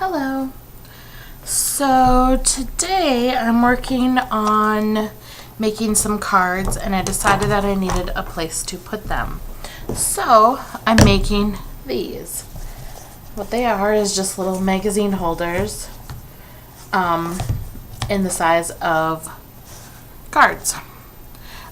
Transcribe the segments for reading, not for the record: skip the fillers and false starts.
Hello. So today I'm working on making some cards and I decided that I needed a place to put them. So I'm making these. What they are is just little magazine holders in the size of cards.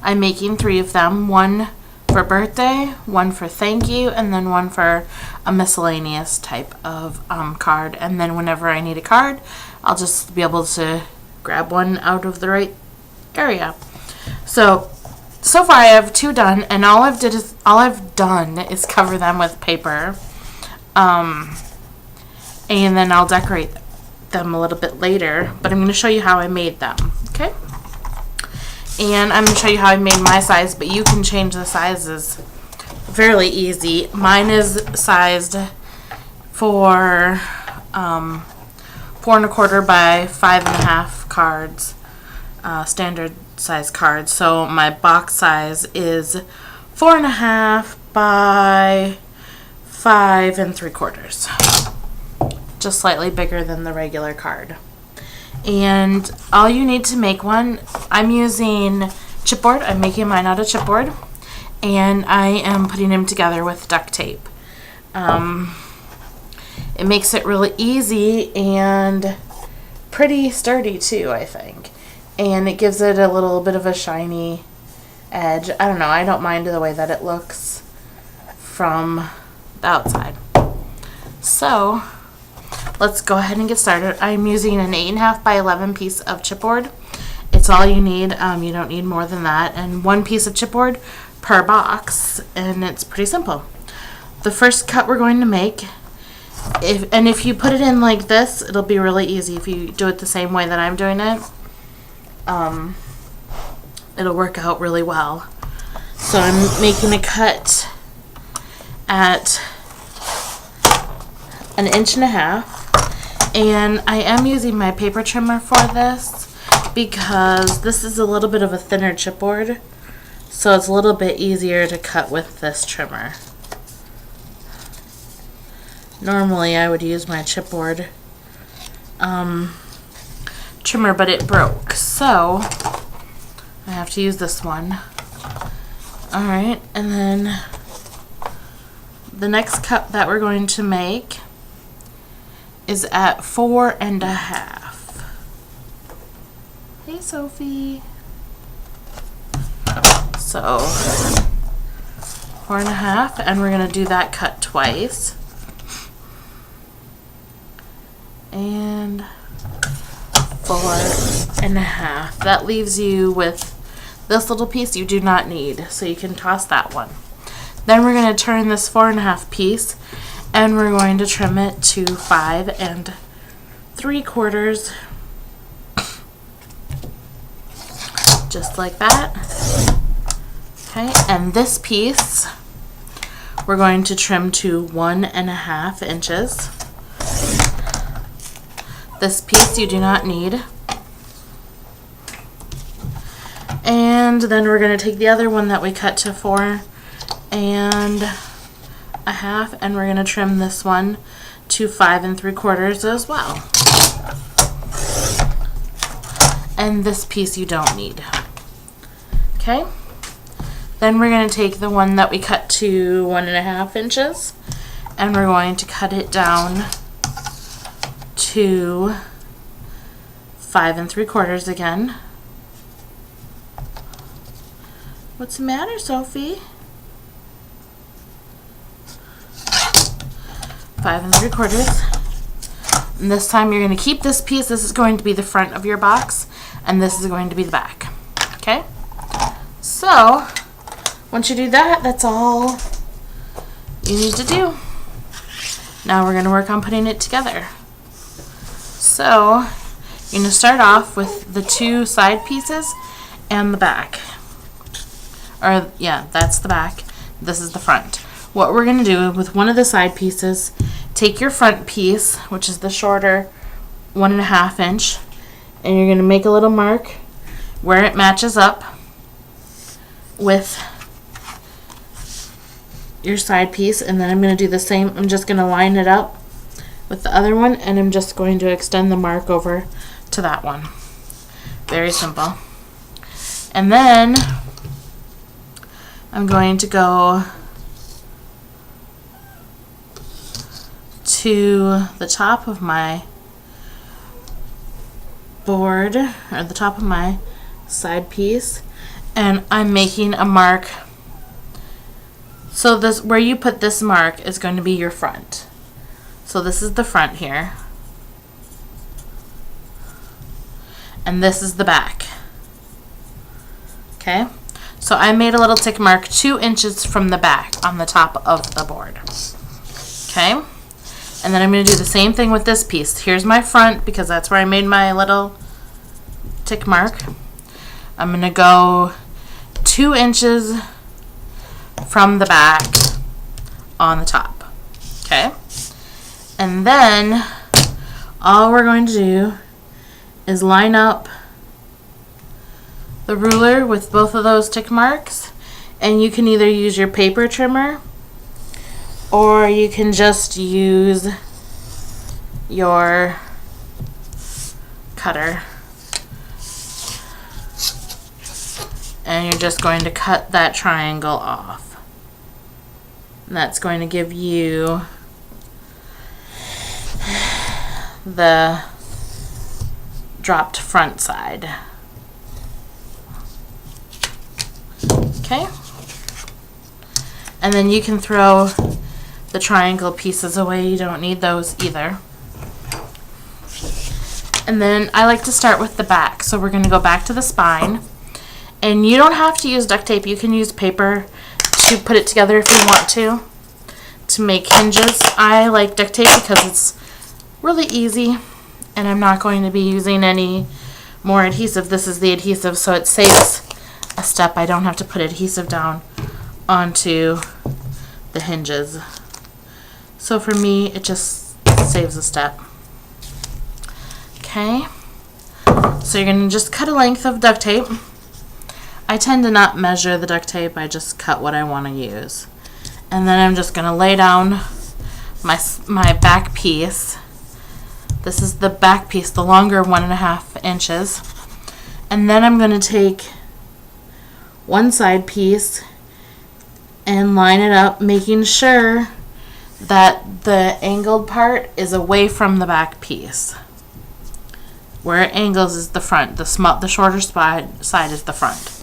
I'm making 3 of them, one for birthday, one for thank you, and then one for a miscellaneous type of card. And then whenever I need a card, I'll just be able to grab one out of the right area. So far I have 2 done, and all I've done is cover them with paper, and then I'll decorate them a little bit later. But I'm going to show you how I made them. Okay. And I'm going to show you how I made my size, but you can change the sizes fairly easy. Mine is sized for 4 1/4 by 5 1/2 cards, standard size cards. So my box size is 4 1/2 by 5 3/4, just slightly bigger than the regular card. And all you need to make one, I'm using chipboard. I'm making mine out of chipboard, and I am putting them together with duct tape. It makes it really easy and pretty sturdy too, I think, and it gives it a little bit of a shiny edge. I don't know, I don't mind the way that it looks from the outside. So let's go ahead and get started. I'm using an 8 1/2 by 11 piece of chipboard. It's all you need. You don't need more than that. And 1 piece of chipboard per box, and it's pretty simple. The first cut we're going to make, if you put it in like this, it'll be really easy. If you do it the same way that I'm doing it, it'll work out really well. So I'm making a cut at 1.5 inches. And I am using my paper trimmer for this because this is a little bit of a thinner chipboard, so it's a little bit easier to cut with this trimmer. Normally I would use my chipboard trimmer, but it broke, so I have to use this one. Alright, and then the next cut that we're going to make is at 4 1/2. Hey, Sophie. So 4 1/2, and we're gonna do that cut twice. And 4 1/2. That leaves you with this little piece you do not need, so you can toss that one. Then we're gonna turn this 4 1/2 piece, and we're going to trim it to 5 3/4, just like that. Okay, and this piece we're going to trim to 1 1/2 inches. This piece you do not need. And then we're going to take the other one that we cut to 4 1/2, and we're going to trim this one to 5 3/4 as well. And this piece you don't need. Okay? Then we're going to take the one that we cut to 1 1/2 inches, and we're going to cut it down to 5 3/4 again. What's the matter, Sophie? 5 3/4. And this time you're going to keep this piece. This is going to be the front of your box, and this is going to be the back. Okay? So once you do that, that's all you need to do. Now we're going to work on putting it together. So you're going to start off with the 2 side pieces and the back. Or yeah, that's the back. This is the front. What we're going to do with one of the side pieces, take your front piece, which is the shorter 1 1/2 inch, and you're going to make a little mark where it matches up with your side piece, and then I'm going to do the same. I'm just going to line it up with the other one, and I'm just going to extend the mark over to that one. Very simple. And then I'm going to go to the top of my board, or the top of my side piece, and I'm making a mark. So this, where you put this mark, is going to be your front. So this is the front here, and this is the back. Okay, so I made a little tick mark 2 inches from the back on the top of the board. Okay, and then I'm going to do the same thing with this piece. Here's my front, because that's where I made my little tick mark. I'm going to go 2 inches from the back on the top. Okay, and then all we're going to do is line up the ruler with both of those tick marks, and you can either use your paper trimmer or you can just use your cutter, and you're just going to cut that triangle off. And that's going to give you the dropped front side. Okay, and then you can throw the triangle pieces away. You don't need those either. And then I like to start with the back, so we're going to go back to the spine, and you don't have to use duct tape. You can use paper to put it together if you want to make hinges. I like duct tape because it's really easy, and I'm not going to be using any more adhesive. This is the adhesive, so it saves a step. I don't have to put adhesive down onto the hinges. So for me, it just saves a step. Okay, so you're going to just cut a length of duct tape. I tend to not measure the duct tape. I just cut what I want to use. And then I'm just going to lay down my back piece. This is the back piece, the longer 1.5 inches. And then I'm going to take one side piece and line it up, making sure that the angled part is away from the back piece. Where it angles is the front. The shorter side is the front.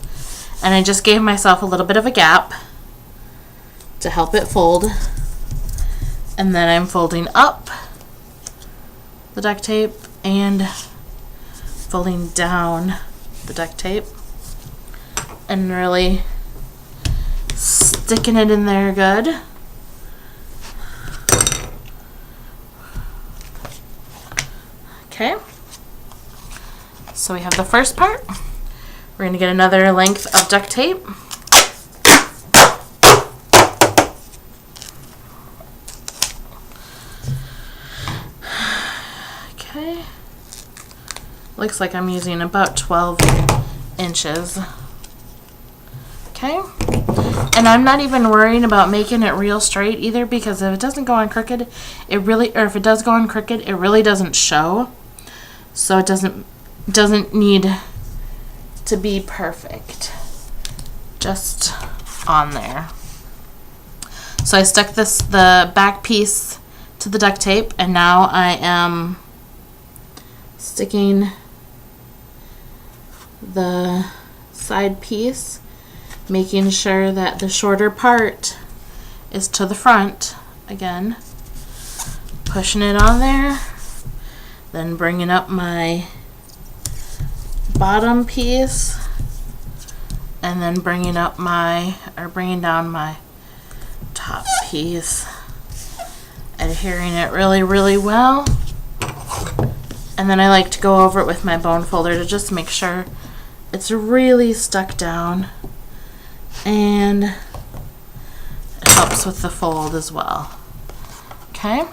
And I just gave myself a little bit of a gap to help it fold. And then I'm folding up the duct tape and folding down the duct tape, and really sticking it in there good. Okay, so we have the first part. We're going to get another length of duct tape. Okay, looks like I'm using about 12 inches. Okay, and I'm not even worrying about making it real straight either, because if it doesn't go on crooked, if it does go on crooked, it really doesn't show. So it doesn't need to be perfect, just on there. So I stuck the back piece to the duct tape, and now I am sticking the side piece, making sure that the shorter part is to the front. Again, pushing it on there, then bringing up my bottom piece, and then bringing down my top piece, adhering it really, really well. And then I like to go over it with my bone folder to just make sure it's really stuck down, and it helps with the fold as well. Okay,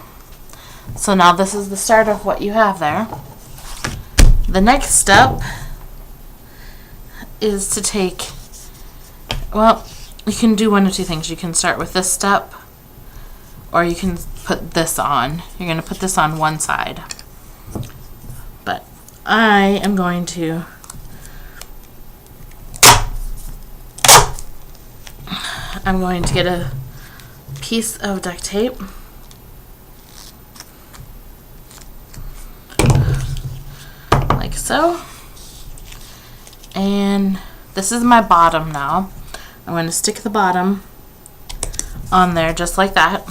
so now this is the start of what you have there. The next step is to take, well, you can do one of two things. You can start with this step, or you can put this on. You're going to put this on one side. But I am going to get a piece of duct tape. Like so. And this is my bottom now. I'm going to stick the bottom on there just like that.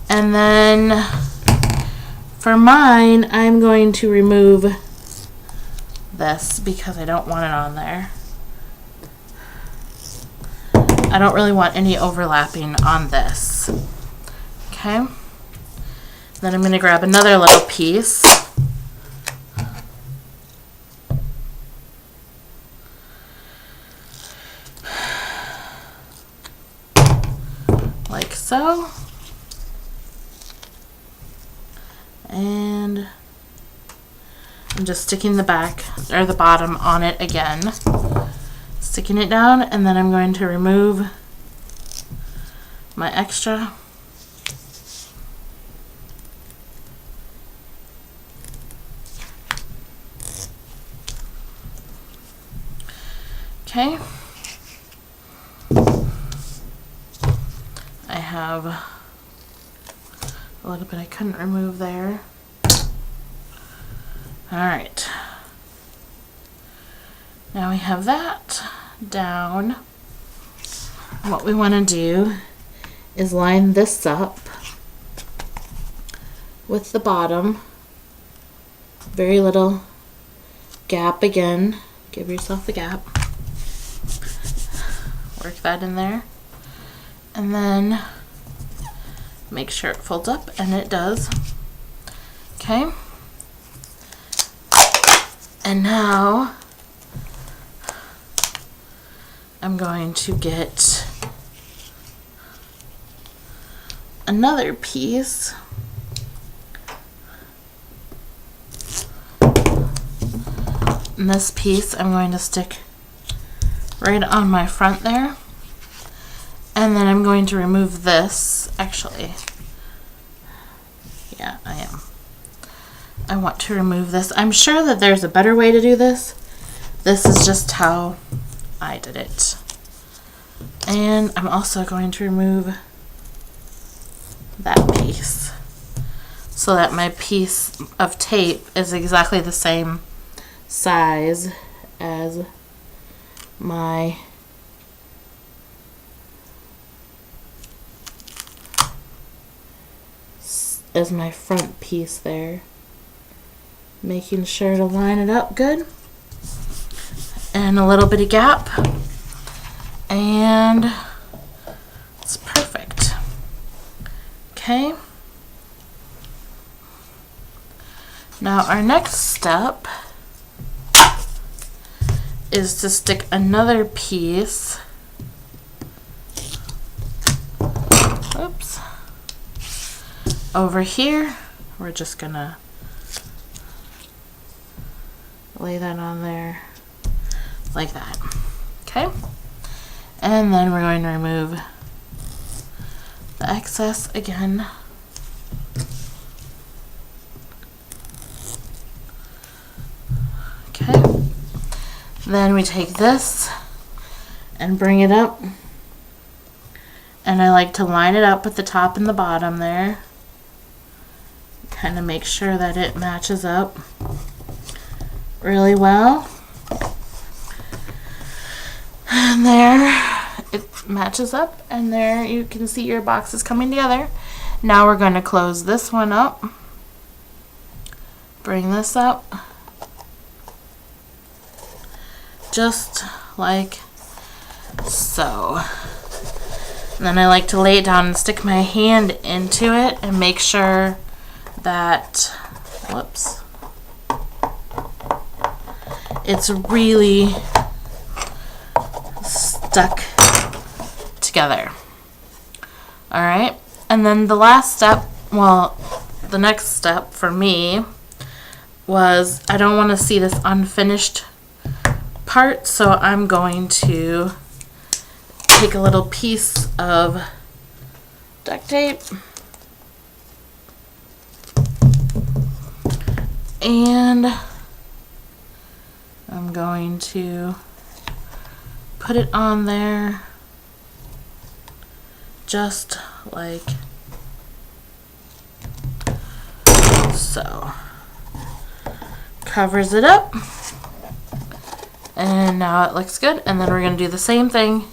And then for mine, I'm going to remove this because I don't want it on there. I don't really want any overlapping on this. Okay. Then I'm going to grab another little piece. Like so. And I'm just sticking the back or the bottom on it again. Sticking it down, and then I'm going to remove my extra. Okay. I have a little bit I couldn't remove there. Alright. Now we have that down. What we want to do is line this up with the bottom. Very little gap again. Give yourself a gap. Work that in there. And then make sure it folds up, and it does. Okay. And now I'm going to get another piece. And this piece I'm going to stick right on my front there. And then I'm going to remove this. Actually, yeah, I am. I want to remove this. I'm sure that there's a better way to do this. This is just how I did it. And I'm also going to remove that piece so that my piece of tape is exactly the same size as my front piece there. Making sure to line it up good. And a little bit of gap. And it's perfect. Okay. Now our next step is to stick another piece. Oops. Over here. We're just gonna lay that on there like that. Okay. And then we're going to remove the excess again. Okay. Then we take this and bring it up. And I like to line it up with the top and the bottom there. Kind of make sure that it matches up really well. And there it matches up, and there you can see your boxes coming together. Now we're going to close this one up. Bring this up. Just like so. And then I like to lay it down and stick my hand into it and make sure that, whoops, it's really stuck together. Alright, and then the last step, well, the next step for me was I don't want to see this unfinished part, so I'm going to take a little piece of duct tape. And I'm going to put it on there just like so. Covers it up. And now it looks good. And then we're going to do the same thing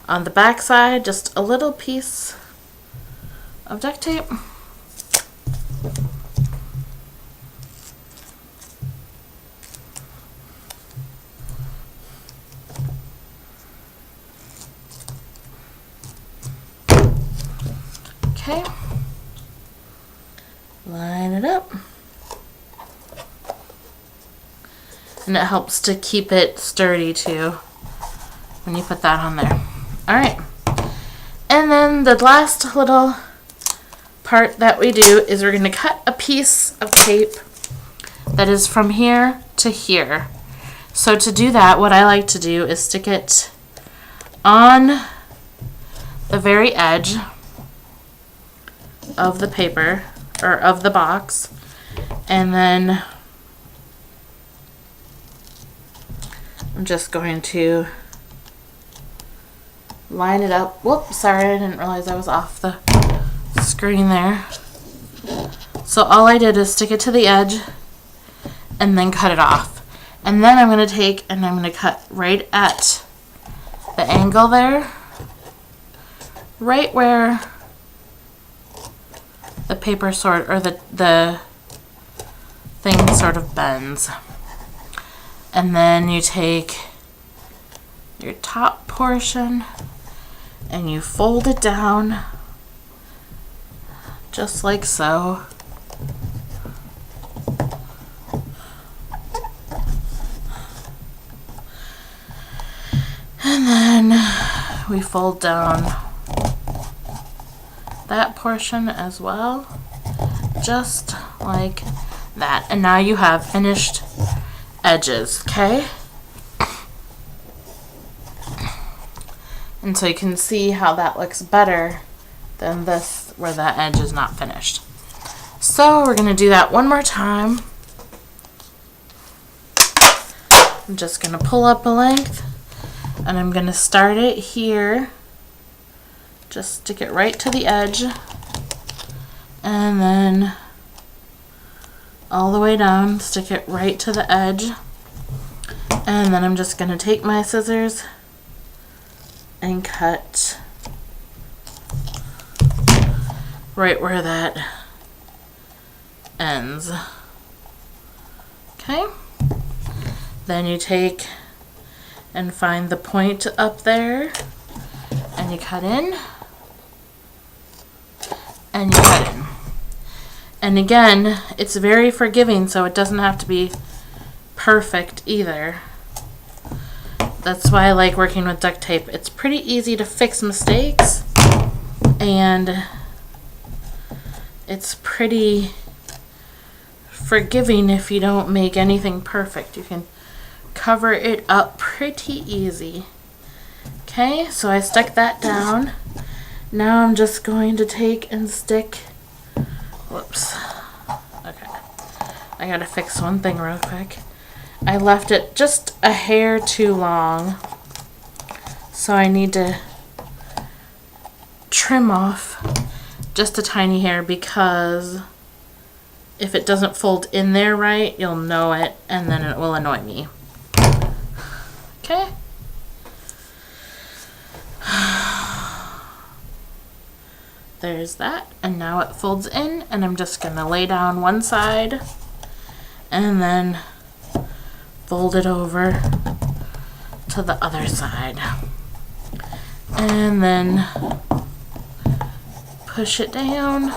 on the back side, just a little piece of duct tape. Okay. Line it up. And it helps to keep it sturdy too when you put that on there. Alright. And then the last little part that we do is we're going to cut a piece of tape that is from here to here. So to do that, what I like to do is stick it on the very edge of the paper, or of the box, and then I'm just going to line it up. Whoops, sorry, I didn't realize I was off the screen there. So all I did is stick it to the edge and then cut it off. And then I'm going to take and I'm going to cut right at the angle there, right where the paper sort, or the thing sort of bends. And then you take your top portion and you fold it down just like so. And then we fold down that portion as well, just like that. And now you have finished edges, okay? And so you can see how that looks better than this where that edge is not finished. So we're going to do that one more time. I'm just going to pull up a length and I'm going to start it here. Just stick it right to the edge and then all the way down, stick it right to the edge, and then I'm just going to take my scissors and cut right where that ends. Okay, then you take and find the point up there and you cut in and you cut in. And again, it's very forgiving, so it doesn't have to be perfect either. That's why I like working with duct tape. It's pretty easy to fix mistakes, and it's pretty forgiving if you don't make anything perfect. You can cover it up pretty easy. Okay, so I stuck that down. Now I'm just going to take and stick. Whoops. Okay. I gotta fix one thing real quick. I left it just a hair too long, so I need to trim off just a tiny hair, because if it doesn't fold in there right, you'll know it and then it will annoy me. Okay. There's that, and now it folds in, and I'm just going to lay down one side and then fold it over to the other side, and then push it down,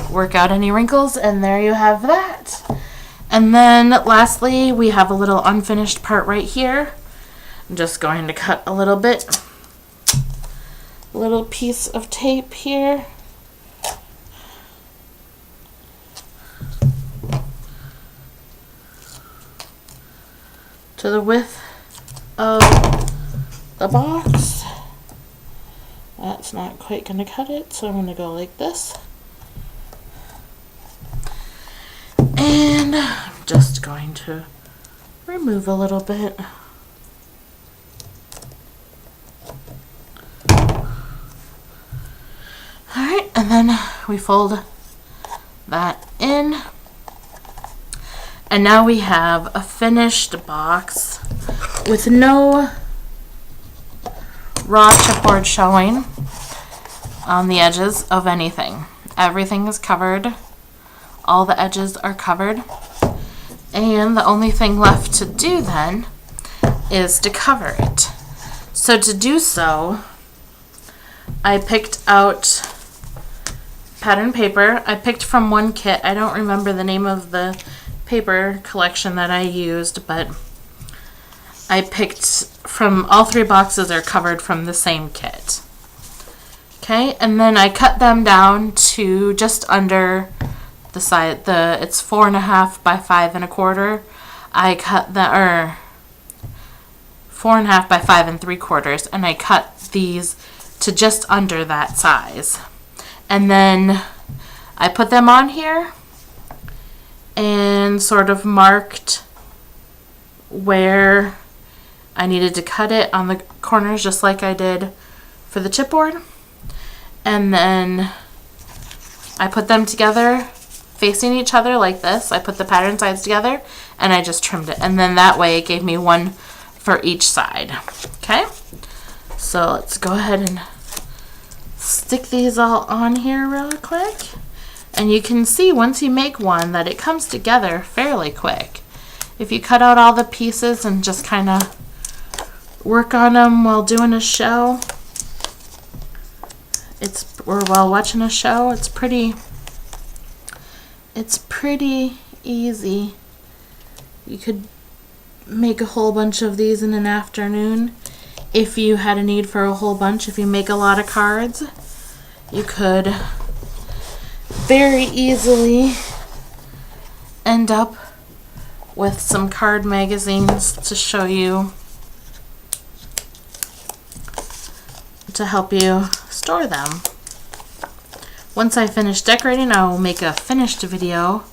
work out any wrinkles, and there you have that. And then lastly, we have a little unfinished part right here. I'm just going to cut a little piece of tape here. To the width of the box. That's not quite going to cut it, so I'm going to go like this. And I'm just going to remove a little bit. Alright, and then we fold that in. And now we have a finished box with no raw chipboard showing on the edges of anything. Everything is covered. All the edges are covered. And the only thing left to do then is to cover it. So to do so, I picked out pattern paper. I picked from one kit. I don't remember the name of the paper collection that I used, but I picked from all 3 boxes are covered from the same kit. Okay, and then I cut them down to just under the side. It's 4.5 by 5 1/4. I cut that, or 4.5 by 5 3/4, and I cut these to just under that size. And then I put them on here and sort of marked where I needed to cut it on the corners, just like I did for the chipboard. And then I put them together facing each other like this. I put the pattern sides together and I just trimmed it. And then that way it gave me one for each side. Okay, so let's go ahead and stick these all on here really quick. And you can see once you make one that it comes together fairly quick. If you cut out all the pieces and just kind of work on them while doing a show, or while watching a show, it's pretty easy. You could make a whole bunch of these in an afternoon if you had a need for a whole bunch. If you make a lot of cards, you could very easily end up with some card magazines to show you, to help you store them. Once I finish decorating, I will make a finished video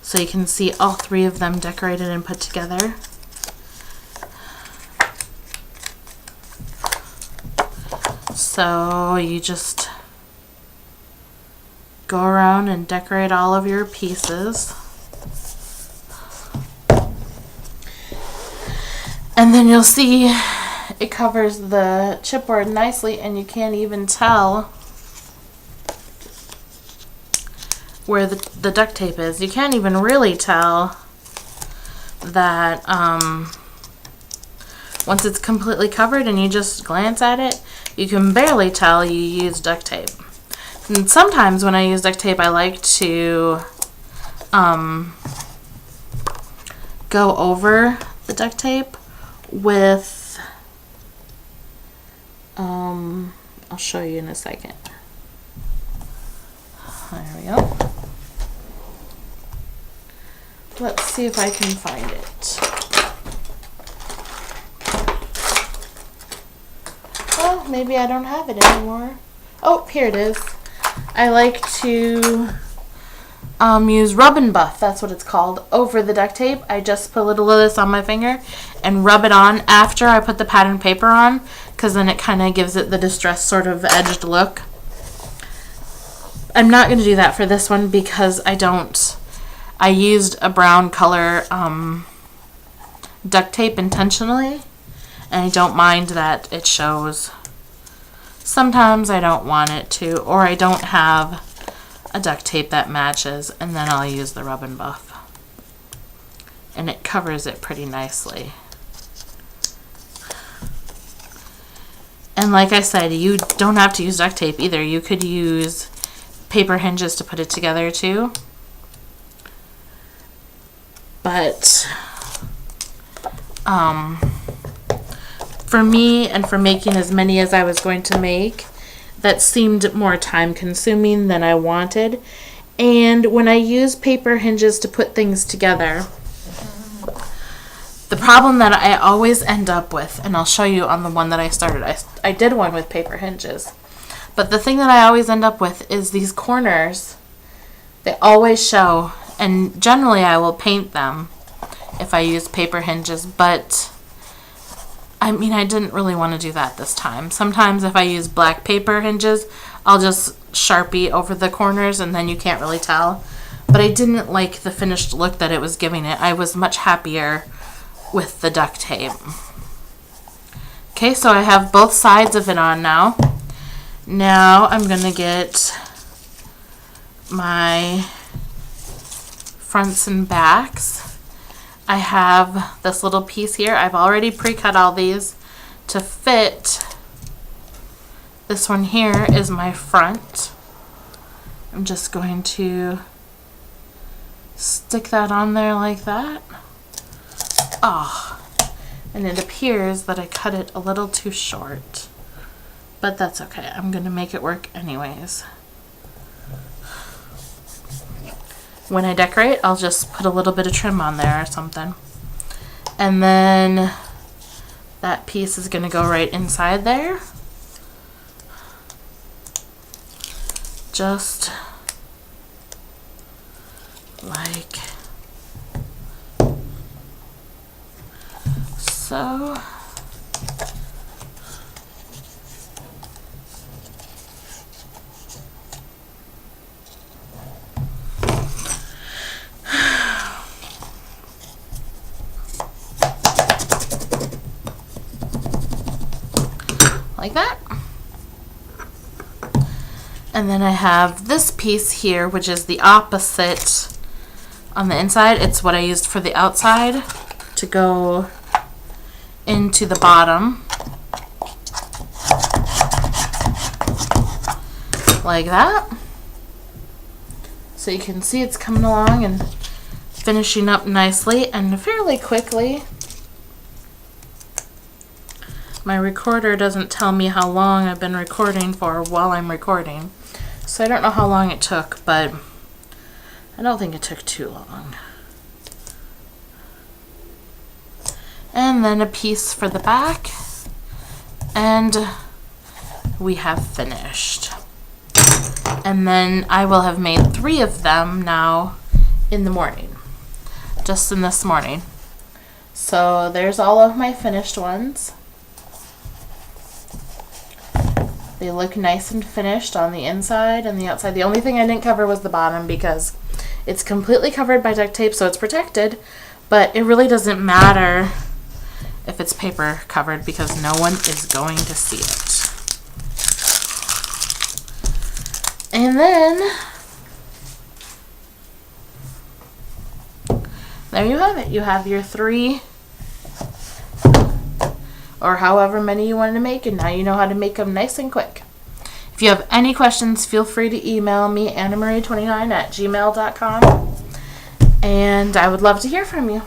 so you can see all 3 of them decorated and put together. So you just go around and decorate all of your pieces. And then you'll see it covers the chipboard nicely, and you can't even tell where the duct tape is. You can't even really tell that once it's completely covered and you just glance at it, you can barely tell you use duct tape. And sometimes when I use duct tape, I like to go over the duct tape with, I'll show you in a second. There we go. Let's see if I can find it. Well, maybe I don't have it anymore. Oh, here it is. I like to use Rub and Buff, that's what it's called, over the duct tape. I just put a little of this on my finger and rub it on after I put the pattern paper on, because then it kind of gives it the distressed sort of edged look. I'm not going to do that for this one because I used a brown color duct tape intentionally, and I don't mind that it shows. Sometimes I don't want it to, or I don't have a duct tape that matches, and then I'll use the Rub and Buff. And it covers it pretty nicely. And like I said, you don't have to use duct tape either. You could use paper hinges to put it together too. But for me, and for making as many as I was going to make, that seemed more time consuming than I wanted. And when I use paper hinges to put things together, The problem that I always end up with, and I'll show you on the one that I started, I did one with paper hinges, but the thing that I always end up with is these corners. They always show, and generally I will paint them if I use paper hinges, but I mean, I didn't really want to do that this time. Sometimes if I use black paper hinges, I'll just Sharpie over the corners and then you can't really tell. But I didn't like the finished look that it was giving it. I was much happier with the duct tape. Okay, so I have both sides of it on now. Now I'm going to get my fronts and backs. I have this little piece here. I've already pre-cut all these to fit. This one here is my front. I'm just going to stick that on there like that. Oh, and it appears that I cut it a little too short, but that's okay. I'm going to make it work anyways. When I decorate, I'll just put a little bit of trim on there or something. And then that piece is going to go right inside there. Just like so. Like that. And then I have this piece here, which is the opposite on the inside. It's what I used for the outside to go into the bottom. Like that. So you can see it's coming along and finishing up nicely and fairly quickly. My recorder doesn't tell me how long I've been recording for while I'm recording. So I don't know how long it took, but I don't think it took too long. And then a piece for the back. And we have finished. And then I will have made 3 of them now in the morning. Just in this morning. So there's all of my finished ones. They look nice and finished on the inside and the outside. The only thing I didn't cover was the bottom because it's completely covered by duct tape, so it's protected. But it really doesn't matter if it's paper covered because no one is going to see it. And then there you have it. You have your 3 or however many you wanted to make, and now you know how to make them nice and quick. If you have any questions, feel free to email me, annamarie29@gmail.com, and I would love to hear from you.